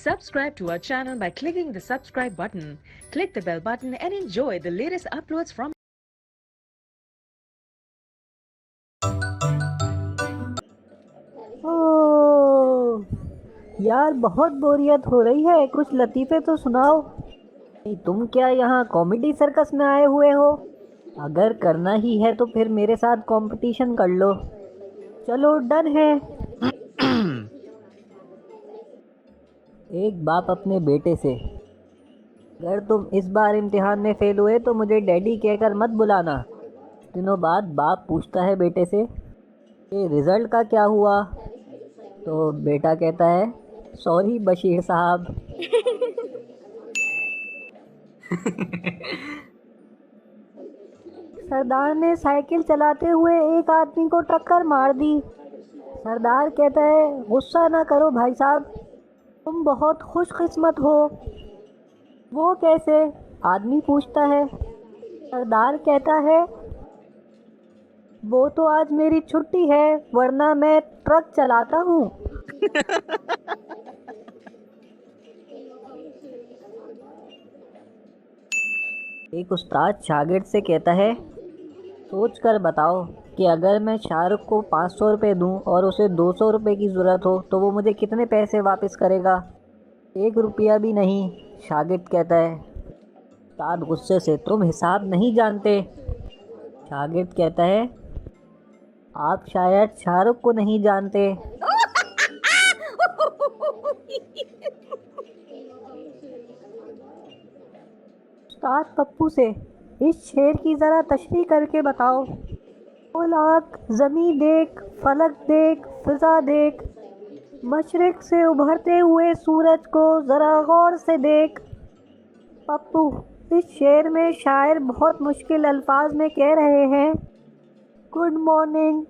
Subscribe to our channel by clicking the subscribe button. Click the bell button and enjoy the latest uploads from ओह यार, बहुत बोरियत हो रही है। कुछ लतीफ़े तो सुनाओ। नहीं, तुम क्या यहाँ कॉमेडी सर्कस में आए हुए हो? अगर करना ही है तो फिर मेरे साथ कंपटीशन कर लो। चलो, डन है। एक बाप अपने बेटे से, अगर तुम इस बार इम्तिहान में फेल हुए तो मुझे डैडी कहकर मत बुलाना। दिनों बाद बाप पूछता है बेटे से, ये रिज़ल्ट का क्या हुआ? तो बेटा कहता है, सॉरी बशीर साहब। सरदार ने साइकिल चलाते हुए एक आदमी को टक्कर मार दी। सरदार कहता है, गुस्सा ना करो भाई साहब, तुम बहुत खुशकिस्मत हो। वो कैसे? आदमी पूछता है। सरदार कहता है, वो तो आज मेरी छुट्टी है, वरना मैं ट्रक चलाता हूँ। एक उस्ताद शागिर्द से कहता है, सोच कर बताओ कि अगर मैं शाहरुख को 500 रुपये दूँ और उसे 200 रुपये की ज़रूरत हो तो वो मुझे कितने पैसे वापस करेगा? 1 रुपया भी नहीं, शागिर्द कहता है। उस्ताद गुस्से से, तुम हिसाब नहीं जानते। शागिर्द कहता है, आप शायद शाहरुख को नहीं जानते। उस्ताद पप्पू से, इस शेर की ज़रा तशरीह करके बताओ। खोल आँख, ज़मी देख, फलक देख, फिज़ा देख, मशरिक़ से उभरते हुए सूरज को ज़रा गौर से देख। पप्पू, इस शेर में शायर बहुत मुश्किल अल्फाज में कह रहे हैं, गुड मॉर्निंग।